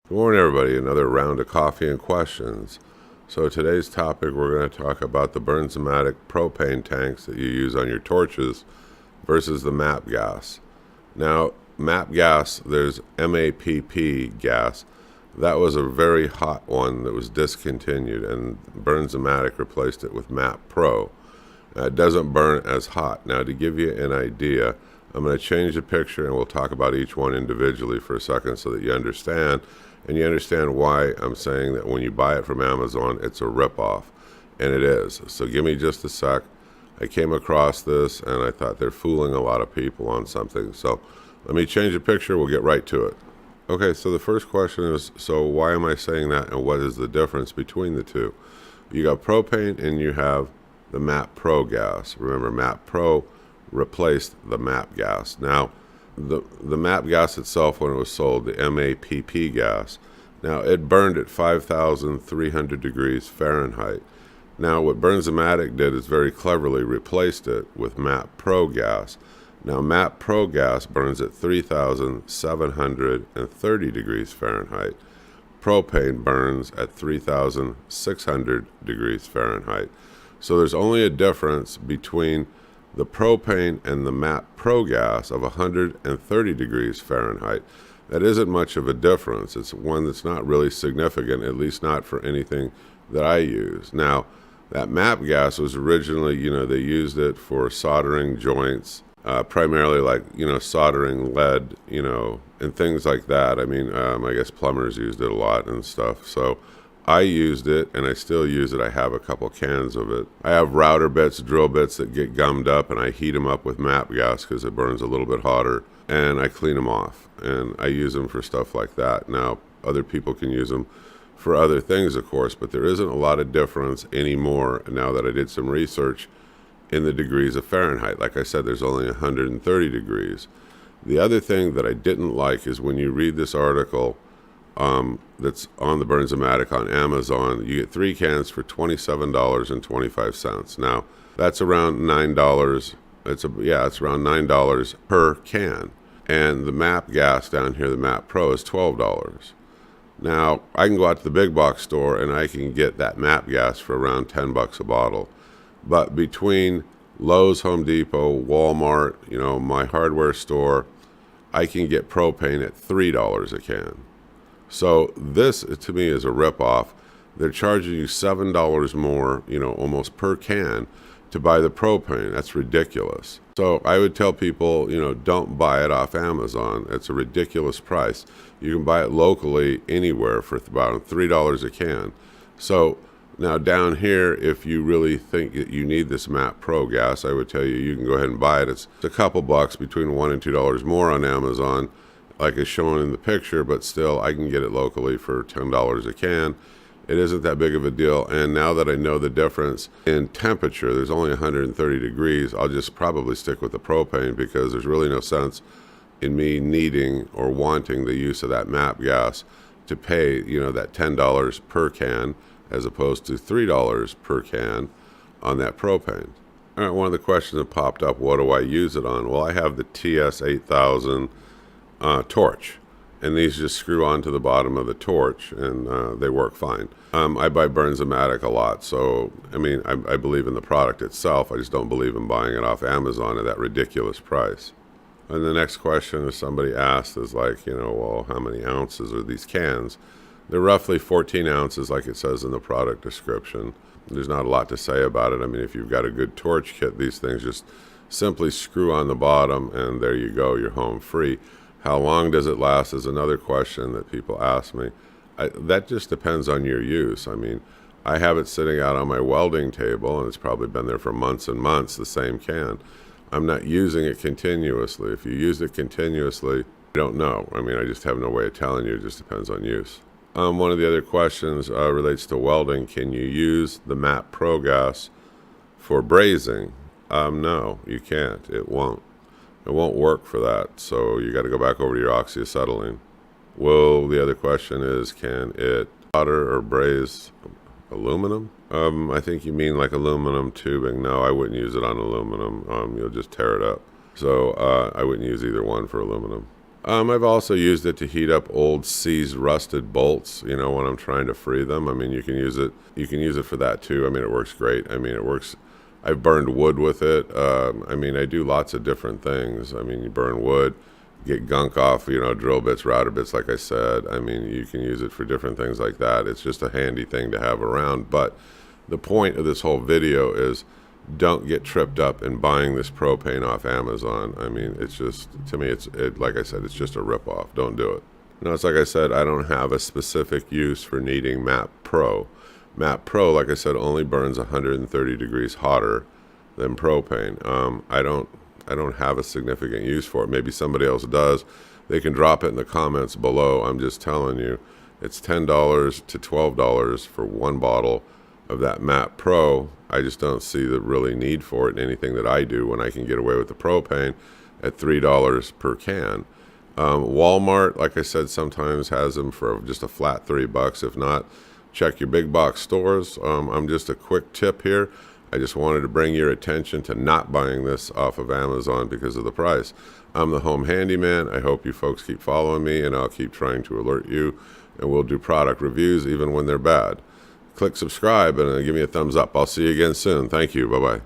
Good morning, everybody. Another round of coffee and questions. So today's topic, we're going to talk about the Bernzomatic propane tanks that you use on your torches versus the MAP gas. Now, MAP gas, there's MAPP gas. That was a very hot one that was discontinued, and Bernzomatic replaced it with MAP Pro. It doesn't burn as hot. Now, to give you an idea, I'm going to change the picture and we'll talk about each one individually for a second so that you understand. And you understand why I'm saying that when you buy it from Amazon, it's a ripoff. And it is. So give me just a sec. I came across this and I thought they're fooling a lot of people on something. So let me change the picture. We'll get right to it. Okay, so the first question is, so why am I saying that and what is the difference between the two? You got propane and you have the MAP Pro gas. Remember, MAP Pro replaced the MAP gas. Now, the MAP gas itself, when it was sold, the MAPP gas, now it burned at 5,300 degrees Fahrenheit. Now, what Bernzomatic did is very cleverly replaced it with MAP Pro gas. Now, MAP Pro gas burns at 3,730 degrees Fahrenheit. Propane burns at 3,600 degrees Fahrenheit. So there's only a difference between the propane and the MAP Pro gas of 130 degrees Fahrenheit. That isn't much of a difference. It's one that's not really significant, at least not for anything that I use. Now, that MAP gas was originally, they used it for soldering joints, primarily like, soldering lead, and things like that. I mean, I guess plumbers used it a lot and stuff. So I used it, and I still use it. I have a couple cans of it. I have router bits, drill bits that get gummed up, and I heat them up with MAP gas because it burns a little bit hotter, and I clean them off, and I use them for stuff like that. Now, other people can use them for other things, of course, but there isn't a lot of difference anymore now that I did some research in the degrees of Fahrenheit. Like I said, there's only 130 degrees. The other thing that I didn't like is when you read this article, that's on the Bernzomatic on Amazon, you get 3 cans for $27.25. Now, that's around $9. It's around $9 per can. And the MAP gas down here, the MAP Pro, is $12. Now, I can go out to the big box store and I can get that MAP gas for around $10 a bottle. But between Lowe's, Home Depot, Walmart, my hardware store, I can get propane at $3 a can. So this, to me, is a ripoff. They're charging you $7 more, almost per can to buy the propane. That's ridiculous. So I would tell people, don't buy it off Amazon. It's a ridiculous price. You can buy it locally anywhere for about $3 a can. So now down here, if you really think that you need this MAP Pro gas, I would tell you, you can go ahead and buy it. It's a couple bucks, between $1 and $2 more on Amazon, like is shown in the picture, but still I can get it locally for $10 a can. It isn't that big of a deal. And now that I know the difference in temperature, there's only 130 degrees, I'll just probably stick with the propane because there's really no sense in me needing or wanting the use of that MAP gas to pay, that $10 per can as opposed to $3 per can on that propane. All right, one of the questions that popped up, what do I use it on? Well, I have the TS8000 torch, and these just screw onto the bottom of the torch, and they work fine. I buy Bernzomatic a lot, so I believe in the product itself. I just don't believe in buying it off Amazon at that ridiculous price. And the next question is somebody asked is like, well, how many ounces are these cans? They're roughly 14 ounces, like it says in the product description. There's not a lot to say about it. If you've got a good torch kit, these things just simply screw on the bottom, and there you go, you're home free. How long does it last is another question that people ask me. That just depends on your use. I have it sitting out on my welding table, and it's probably been there for months and months, the same can. I'm not using it continuously. If you use it continuously, I don't know. I just have no way of telling you. It just depends on use. One of the other questions relates to welding. Can you use the MAP Pro gas for brazing? No, you can't. It won't. It won't work for that, so you got to go back over to your oxyacetylene. Well, the other question is, can it solder or braze aluminum? I think you mean like aluminum tubing. No, I wouldn't use it on aluminum. You'll just tear it up. So I wouldn't use either one for aluminum. I've also used it to heat up old seized rusted bolts, you know, when I'm trying to free them. I mean, you can use it. You can use it for that too. I mean, it works great. I mean, it works. I've burned wood with it. I mean, I do lots of different things. I mean, you burn wood, get gunk off, you know, drill bits, router bits, like I said. I mean, you can use it for different things like that. It's just a handy thing to have around. But the point of this whole video is don't get tripped up in buying this propane off Amazon. I mean, it's just, to me, like I said, it's just a ripoff. Don't do it. No, it's like I said, I don't have a specific use for needing MAP Pro. MAP Pro, like I said, only burns 130 degrees hotter than propane. I don't have a significant use for it. Maybe somebody else does. They can drop it in the comments below. I'm just telling you, it's $10 to $12 for one bottle of that MAP Pro. I just don't see the really need for it in anything that I do when I can get away with the propane at $3 per can. Walmart, like I said, sometimes has them for just a flat $3. If not, check your big box stores. I'm just a quick tip here. I just wanted to bring your attention to not buying this off of Amazon because of the price. I'm the home handyman. I hope you folks keep following me, and I'll keep trying to alert you, and we'll do product reviews even when they're bad. Click subscribe and give me a thumbs up. I'll see you again soon. Thank you. Bye-bye.